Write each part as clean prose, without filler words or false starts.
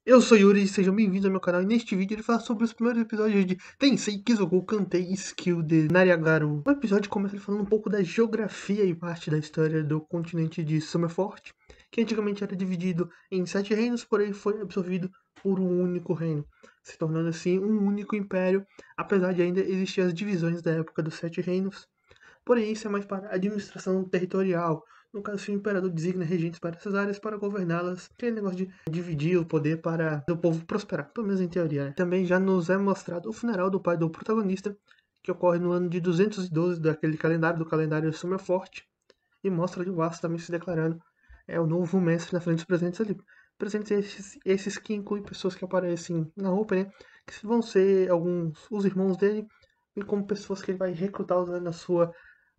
Eu sou Yuri e sejam bem-vindos ao meu canal. E neste vídeo ele fala sobre os primeiros episódios de Tensei Kizoukou Kantei Skill de Nariagaru. O episódio começa ele falando um pouco da geografia e parte da história do continente de Summerfort, que antigamente era dividido em 7 reinos, porém foi absorvido por um único reino, se tornando assim um único império, apesar de ainda existir as divisões da época dos 7 reinos. Porém, isso é mais para administração territorial. No caso, se o imperador designa regentes para essas áreas para governá-las, aquele negócio de dividir o poder para o povo prosperar, pelo menos em teoria. Né? Também já nos é mostrado o funeral do pai do protagonista, que ocorre no ano de 212 daquele calendário, do calendário Summerfort, e mostra ali o Aço também se declarando o novo mestre na frente dos presentes ali. Presentes esses que incluem pessoas que aparecem na roupa, né? Que vão ser alguns, os irmãos dele, e como pessoas que ele vai recrutar usando a sua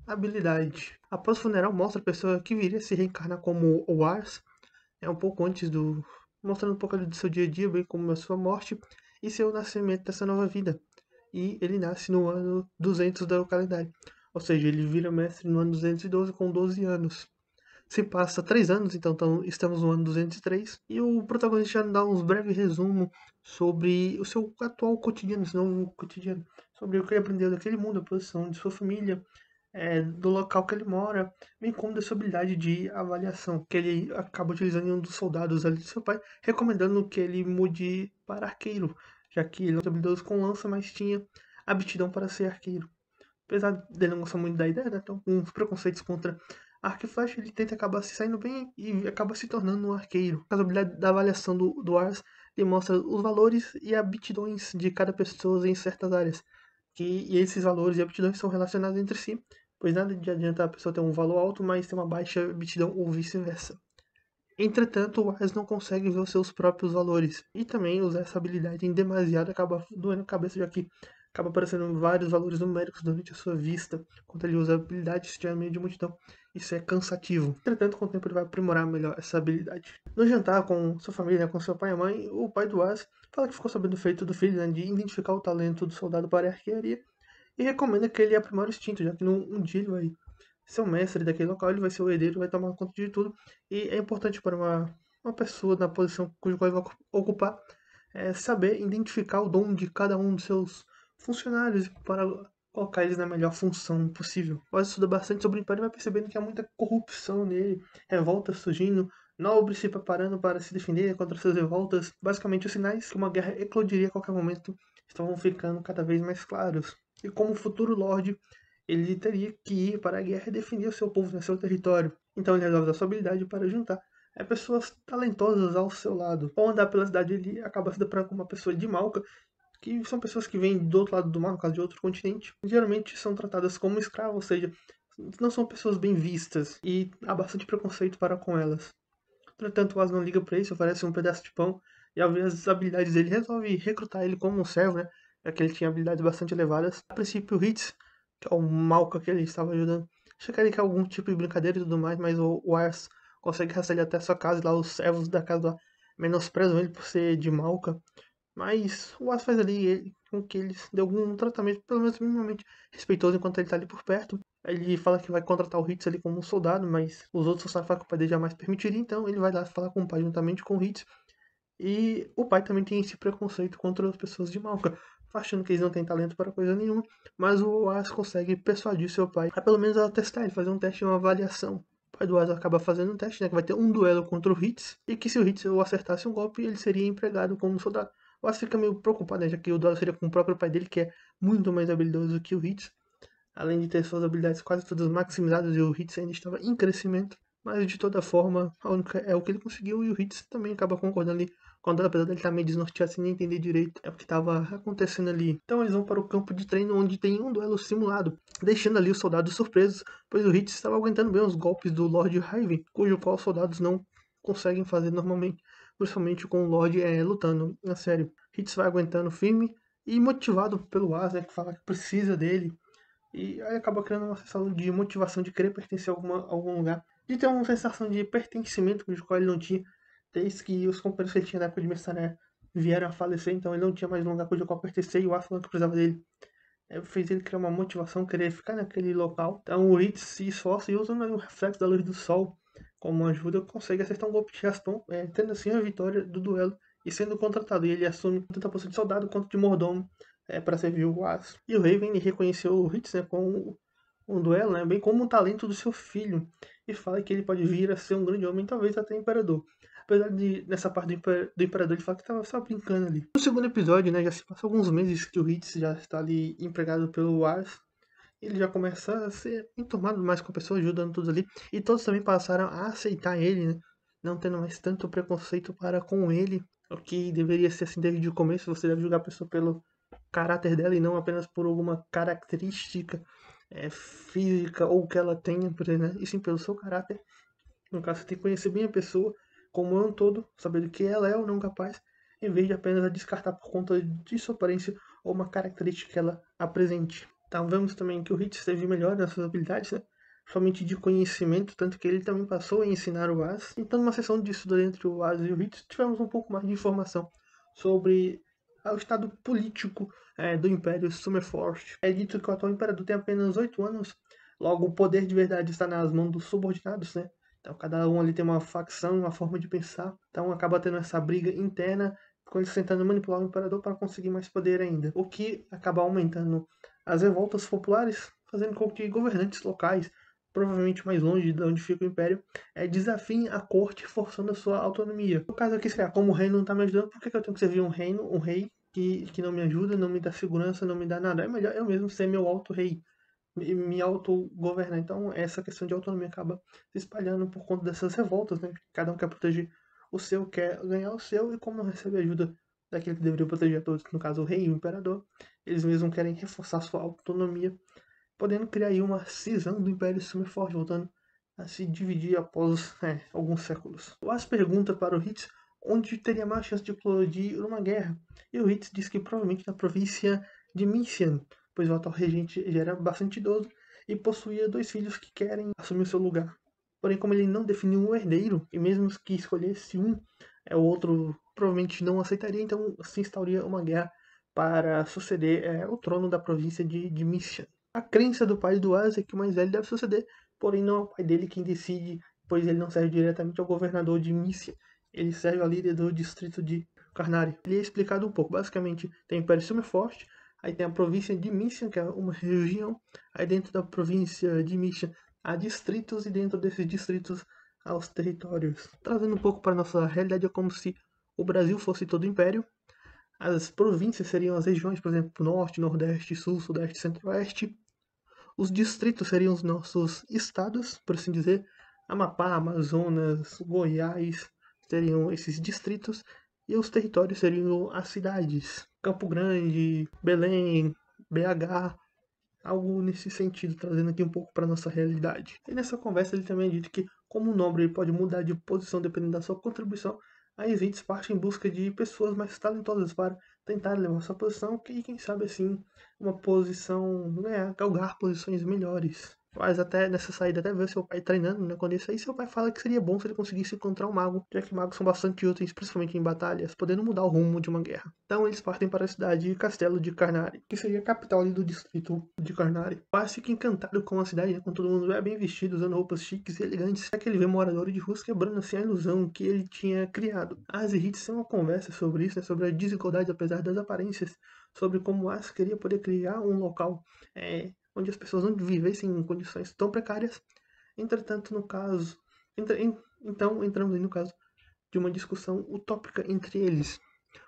habilidade. Após o funeral, mostra a pessoa que viria a se reencarnar como o Ars, um pouco antes do. Mostrando um pouco ali do seu dia a dia, bem como a sua morte e seu nascimento dessa nova vida. E ele nasce no ano 200 do calendário. Ou seja, ele vira mestre no ano 212 com 12 anos. Se passa 3 anos, então estamos no ano 203. E o protagonista já dá uns breves resumos sobre o seu atual cotidiano, esse novo cotidiano. Sobre o que ele aprendeu daquele mundo, a posição de sua família, do local que ele mora, bem como da sua habilidade de avaliação, que ele acaba utilizando em um dos soldados ali de seu pai, recomendando que ele mude para arqueiro, já que ele não é habilidoso com lança, mas tinha aptidão para ser arqueiro. Apesar dele não gostar muito da ideia, né, então com uns preconceitos contra arco e flecha, ele tenta acabar se saindo bem e acaba se tornando um arqueiro. A habilidade da avaliação do Ars demonstra os valores e aptidões de cada pessoa em certas áreas, e esses valores e aptidões são relacionados entre si, pois nada de adianta a pessoa ter um valor alto, mas ter uma baixa aptidão ou vice-versa. Entretanto, o Ars não consegue ver os seus próprios valores, e também usar essa habilidade em demasiado acaba doendo a cabeça, já que acaba aparecendo vários valores numéricos durante a sua vista, quando ele usa a habilidade se estiver no meio de multidão. Isso é cansativo. Entretanto, com o tempo ele vai aprimorar melhor essa habilidade. No jantar com sua família, com seu pai e mãe, o pai do Ars fala que ficou sabendo do feito do filho, né, de identificar o talento do soldado para a arquearia, e recomenda que ele aprimore o instinto, já que um dia ele vai ser o mestre daquele local, ele vai ser o herdeiro, vai tomar conta de tudo. E é importante para uma pessoa na posição cujo qual ele vai ocupar saber identificar o dom de cada um dos seus funcionários para colocar eles na melhor função possível. Você estuda bastante sobre o Império e vai percebendo que há muita corrupção nele, revoltas surgindo, nobres se preparando para se defender contra essas revoltas. Basicamente, os sinais que uma guerra eclodiria a qualquer momento estavam ficando cada vez mais claros. E como futuro Lorde, ele teria que ir para a guerra e defender o seu povo, no seu território. Então ele resolve usar sua habilidade para juntar pessoas talentosas ao seu lado. Ao andar pela cidade, ele acaba se deparando com uma pessoa de Malca, que são pessoas que vêm do outro lado do mar, no caso de outro continente. Geralmente são tratadas como escravos, ou seja, não são pessoas bem vistas e há bastante preconceito para com elas. Entretanto, o As não liga para isso, oferece um pedaço de pão e ao ver as habilidades dele, resolve recrutar ele como um servo, né? Já que ele tinha habilidades bastante elevadas. A princípio, o Hitz, que é o Malca que ele estava ajudando, achou que era algum tipo de brincadeira e tudo mais, mas o Ars consegue arrastar ele até a sua casa e lá os servos da casa lá menosprezam ele por ser de Malca. Mas o Ars faz ali com que eles dê algum tratamento, pelo menos minimamente respeitoso, enquanto ele está ali por perto. Ele fala que vai contratar o Hitz ali como um soldado, mas os outros funcionários falam que o pai dele jamais permitiria, então ele vai lá falar com o pai juntamente com o Hitz. E o pai também tem esse preconceito contra as pessoas de Malca, achando que eles não têm talento para coisa nenhuma, mas o As consegue persuadir seu pai a pelo menos a testar ele, fazer um teste, uma avaliação. O pai do As acaba fazendo um teste, né, que vai ter um duelo contra o Hitz, e que se o Hitz acertasse um golpe, ele seria empregado como soldado. O As fica meio preocupado, né, já que o duelo seria com o próprio pai dele, que é muito mais habilidoso que o Hitz, além de ter suas habilidades quase todas maximizadas e o Hitz ainda estava em crescimento. Mas de toda forma, a única é o que ele conseguiu e o Hitz também acaba concordando ali com ela, apesar dele estar meio desnorteado sem nem entender direito o que estava acontecendo ali. Então eles vão para o campo de treino onde tem um duelo simulado, deixando ali os soldados surpresos, pois o Hitz estava aguentando bem os golpes do Lord Raven, cujo qual os soldados não conseguem fazer normalmente, principalmente com o Lord lutando a sério. Hitz vai aguentando firme e motivado pelo As, né, que fala que precisa dele, e aí acaba criando uma sensação de motivação de querer pertencer a algum lugar. De ter uma sensação de pertencimento de qual ele não tinha, desde que os companheiros que ele tinha na época de Mercenária vieram a falecer, então ele não tinha mais um lugar cujo qual pertencer e o Aslan que precisava dele. Fez ele criar uma motivação, querer ficar naquele local. Então o Hitz se esforça e usando o reflexo da luz do sol como ajuda, consegue acertar um golpe de raspão, tendo assim a vitória do duelo e sendo contratado. E ele assume tanto a posição de soldado quanto de mordomo para servir o Oasis. E o Raven ele reconheceu o Hitz, né, com um duelo, né, bem como o talento do seu filho, e fala que ele pode vir a ser um grande homem, talvez até imperador. Apesar de, nessa parte do imperador, ele fala que estava só brincando ali. No segundo episódio, né, já se passou alguns meses que o Hitz já está ali empregado pelo Oasis. Ele já começa a ser enturmado mais com a pessoa, ajudando todos ali. E todos também passaram a aceitar ele, né? Não tendo mais tanto preconceito para com ele. O que deveria ser assim desde o começo. Você deve julgar a pessoa pelo caráter dela e não apenas por alguma característica física ou que ela tenha, né? E sim pelo seu caráter. No caso, você tem que conhecer bem a pessoa como é um todo, saber do que ela é ou não capaz, em vez de apenas a descartar por conta de sua aparência ou uma característica que ela apresente. Então vemos também que o Hitz esteve melhor nas suas habilidades, né? Somente de conhecimento, tanto que ele também passou a ensinar o As. Então, numa sessão de estudo entre o As e o Hitz, tivemos um pouco mais de informação sobre o estado político do Império Summerforge. É dito que o atual imperador tem apenas 8 anos, logo o poder de verdade está nas mãos dos subordinados, né? Então cada um ali tem uma facção, uma forma de pensar, então acaba tendo essa briga interna, com eles tentando manipular o imperador para conseguir mais poder ainda, o que acaba aumentando as revoltas populares, fazendo com que governantes locais, provavelmente mais longe de onde fica o império, desafiem a corte, forçando a sua autonomia. No caso aqui seria, como o rei não está me ajudando, por que eu tenho que servir um reino, um rei que não me ajuda, não me dá segurança, não me dá nada? É melhor eu mesmo ser meu auto-rei, me autogovernar. Então, essa questão de autonomia acaba se espalhando por conta dessas revoltas, né? Cada um quer proteger o seu, quer ganhar o seu, e como não recebe ajuda daquele que deveria proteger a todos, no caso o rei e o imperador, eles mesmos querem reforçar sua autonomia, podendo criar aí uma cisão do Império Summerforge, voltando a se dividir após alguns séculos. O As pergunta para o Hitz onde teria mais chance de eclodir uma guerra, e o Hitz diz que provavelmente na província de Mincian, pois o atual regente já era bastante idoso e possuía 2 filhos que querem assumir o seu lugar. Porém, como ele não definiu um herdeiro, e mesmo que escolhesse um, o outro provavelmente não aceitaria, então se instauraria uma guerra para suceder o trono da província de Mincian. A crença do pai do As é que o mais velho deve suceder, porém não é o pai dele quem decide, pois ele não serve diretamente ao governador de Mícia, ele serve ao líder do distrito de Carnari. Ele é explicado um pouco, basicamente tem o Império Summerforge, aí tem a província de Mícia, que é uma região, aí dentro da província de Mícia há distritos, e dentro desses distritos há os territórios. Trazendo um pouco para a nossa realidade, é como se o Brasil fosse todo o império. As províncias seriam as regiões, por exemplo, norte, nordeste, sul, sudeste, centro-oeste. Os distritos seriam os nossos estados, por assim dizer. Amapá, Amazonas, Goiás seriam esses distritos. E os territórios seriam as cidades. Campo Grande, Belém, BH, algo nesse sentido, trazendo aqui um pouco para nossa realidade. E nessa conversa ele também disse que, como o nobre ele pode mudar de posição dependendo da sua contribuição, a elites parte em busca de pessoas mais talentosas para tentar levar sua posição e, quem sabe assim, uma posição, galgar posições melhores. Mas até nessa saída, até ver seu pai treinando, né? Quando isso aí, seu pai fala que seria bom se ele conseguisse encontrar um mago, já que magos são bastante úteis, principalmente em batalhas, podendo mudar o rumo de uma guerra. Então eles partem para a cidade e castelo de Carnari, que seria a capital ali do distrito de Carnari. Quase fica encantado com a cidade, né? Com todo mundo bem vestido, usando roupas chiques e elegantes, até que ele vê moradores de ruas quebrando assim a ilusão que ele tinha criado. As e Hitz têm uma conversa sobre isso, né? Sobre a desigualdade apesar das aparências, sobre como As queria poder criar um local onde as pessoas não vivessem em condições tão precárias. Entretanto, no caso, então entramos aí no caso de uma discussão utópica entre eles,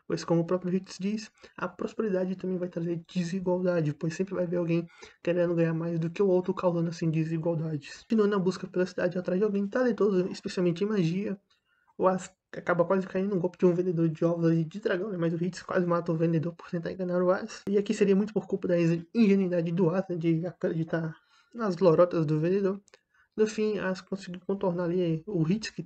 pois como o próprio Hitz diz, a prosperidade também vai trazer desigualdade, pois sempre vai haver alguém querendo ganhar mais do que o outro, causando assim desigualdades. Continuando na busca pela cidade atrás de alguém talentoso, especialmente em magia, o As acaba quase caindo no golpe de um vendedor de ovos de dragão, né? Mas o Hitz quase mata o vendedor por tentar enganar o As. E aqui seria muito por culpa da ingenuidade do As, né? De acreditar nas lorotas do vendedor. No fim, As conseguiu contornar ali o Hitz, que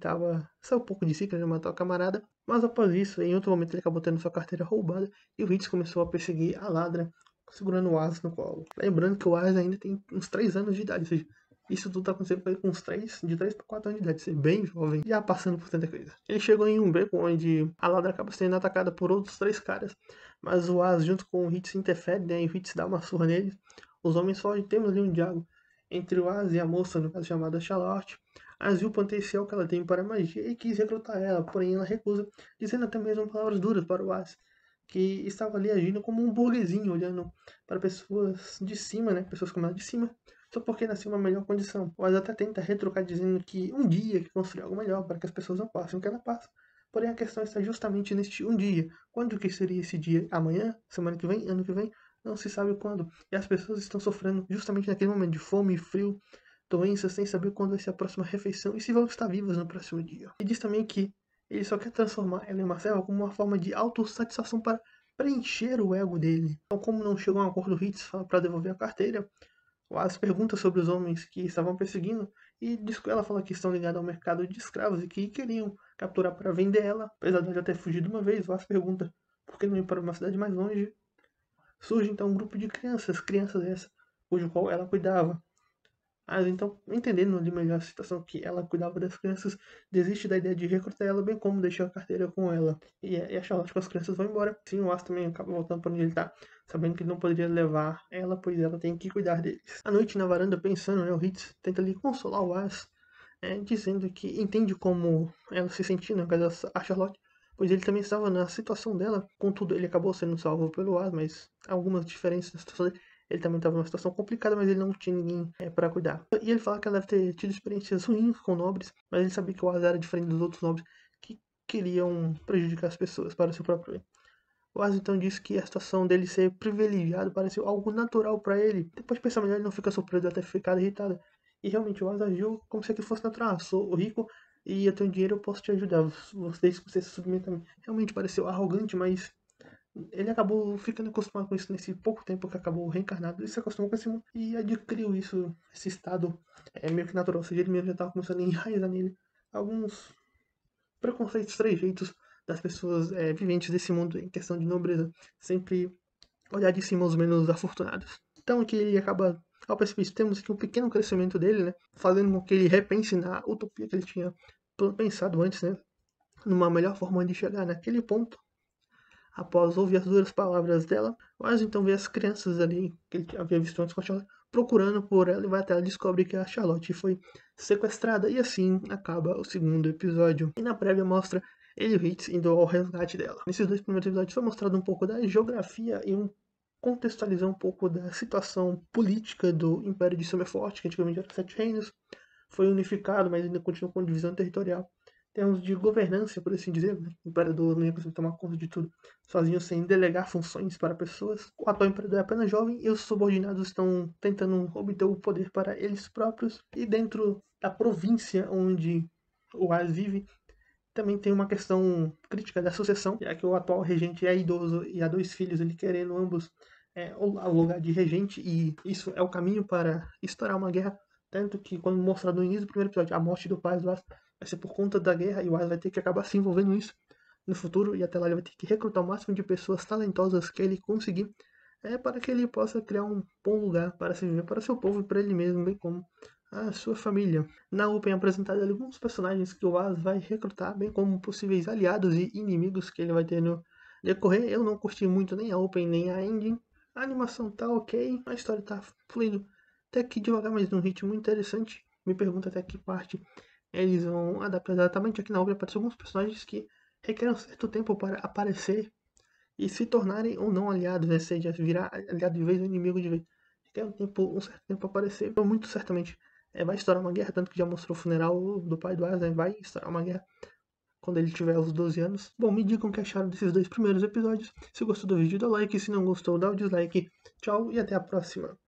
saiu um pouco de si, querendo matar o camarada. Mas após isso, em outro momento, ele acabou tendo sua carteira roubada. E o Hitz começou a perseguir a ladra, segurando o As no colo. Lembrando que o As ainda tem uns 3 anos de idade, ou seja, isso tudo tá acontecendo com ele com uns 3, de 3 para 4 anos de idade, ser bem jovem, já passando por tanta coisa. Ele chegou em um beco onde a ladra acaba sendo atacada por outros 3 caras, mas o As junto com o Hitz interfere, né, e o Hitz dá uma surra neles. Os homens fogem, temos ali um diálogo entre o As e a moça, no caso chamada Charlotte. As viu o potencial que ela tem para a magia e quis recrutar ela, porém ela recusa, dizendo até mesmo palavras duras para o As, que estava ali agindo como um burguesinho, olhando para pessoas de cima, né, pessoas como ela de cima, só porque nasceu uma melhor condição. O As até tenta retrucar dizendo que um dia que construir algo melhor para que as pessoas não passem o que ela passa. Porém, a questão está justamente neste um dia. Quando que seria esse dia? Amanhã? Semana que vem? Ano que vem? Não se sabe quando. E as pessoas estão sofrendo justamente naquele momento de fome, frio, doenças, sem saber quando vai ser a próxima refeição e se vão estar vivas no próximo dia. E diz também que ele só quer transformar ela em uma serva como uma forma de autossatisfação para preencher o ego dele. Então, como não chegou a um acordo, Hitz fala para devolver a carteira. As perguntas sobre os homens que estavam perseguindo e ela fala que estão ligados ao mercado de escravos e que queriam capturar para vender ela, apesar de ela ter fugido uma vez. As pergunta por que não ir para uma cidade mais longe. Surge então um grupo de crianças essas, cujo qual ela cuidava. Então, entendendo ali melhor a situação que ela cuidava das crianças, desiste da ideia de recrutar ela, bem como deixar a carteira com ela. E a Charlotte com as crianças vão embora. Sim, o As também acaba voltando para onde ele tá, sabendo que ele não poderia levar ela, pois ela tem que cuidar deles. À noite, na varanda, pensando, né, o Hitz tenta ali consolar o As, dizendo que entende como ela se sentia, no caso a Charlotte, pois ele também estava na situação dela. Contudo, ele acabou sendo salvo pelo As, mas algumas diferenças na situação dele. Ele também estava numa situação complicada, mas ele não tinha ninguém para cuidar. E ele fala que ela deve ter tido experiências ruins com nobres, mas ele sabia que o As era diferente dos outros nobres que queriam prejudicar as pessoas para o seu próprio bem. O As então disse que a situação dele ser privilegiado pareceu algo natural para ele. Depois de pensar melhor, ele não fica surpreso até ficar irritado. E realmente o As agiu como se aquilo fosse natural. Ah, sou rico e eu tenho dinheiro, eu posso te ajudar. Desde que você se submeta a mim. Realmente pareceu arrogante, mas ele acabou ficando acostumado com isso nesse pouco tempo que acabou reencarnado. Ele se acostumou com esse mundo e adquiriu isso, esse estado meio que natural. Ou seja, ele mesmo já estava começando a enraizar nele alguns preconceitos, trejeitos das pessoas viventes desse mundo em questão de nobreza. Sempre olhar de cima os menos afortunados. Então que ele acaba, ao perceber isso, temos aqui um pequeno crescimento dele, né? Fazendo com que ele repense na utopia que ele tinha pensado antes, né? Numa melhor forma de chegar naquele ponto após ouvir as duras palavras dela, mas então vê as crianças ali, que ele havia visto antes com a Charlotte, procurando por ela e vai até ela descobre que a Charlotte foi sequestrada e assim acaba o segundo episódio. E na prévia mostra ele e o Hitz indo ao resgate dela. Nesses dois primeiros episódios foi mostrado um pouco da geografia e contextualizar um pouco da situação política do Império de Summerfort, que antigamente era 7 reinos, foi unificado, mas ainda continua com divisão territorial. Termos de governança, por assim dizer, né? O imperador não ia conseguir tomar conta de tudo sozinho, sem delegar funções para pessoas. O atual imperador é apenas jovem e os subordinados estão tentando obter o poder para eles próprios. E dentro da província onde o As vive, também tem uma questão crítica da sucessão, já que o atual regente é idoso e há 2 filhos, ele querendo ambos o lugar de regente, e isso é o caminho para estourar uma guerra. Tanto que, quando mostrado no início do primeiro episódio, a morte do pai do As vai ser por conta da guerra, e o As vai ter que acabar se envolvendo nisso no futuro, e até lá ele vai ter que recrutar o máximo de pessoas talentosas que ele conseguir, para que ele possa criar um bom lugar para se viver, para seu povo e para ele mesmo, bem como a sua família. Na Open é apresentado alguns personagens que o As vai recrutar, bem como possíveis aliados e inimigos que ele vai ter no decorrer. Eu não curti muito nem a Open nem a Ending. A animação tá ok, a história tá fluindo até que devagar, mas num ritmo interessante. Me pergunta até que parte eles vão adaptar exatamente. Aqui na Open aparecem alguns personagens que requerem um certo tempo para aparecer e se tornarem ou não aliados, né? Seja virar aliado de vez ou inimigo de vez. Requer um certo tempo para aparecer. Então, muito certamente vai estourar uma guerra, tanto que já mostrou o funeral do pai do As, né? Vai estourar uma guerra quando ele tiver os 12 anos. Bom, me digam o que acharam desses 2 primeiros episódios. Se gostou do vídeo, dá like. Se não gostou, dá o dislike. Tchau e até a próxima.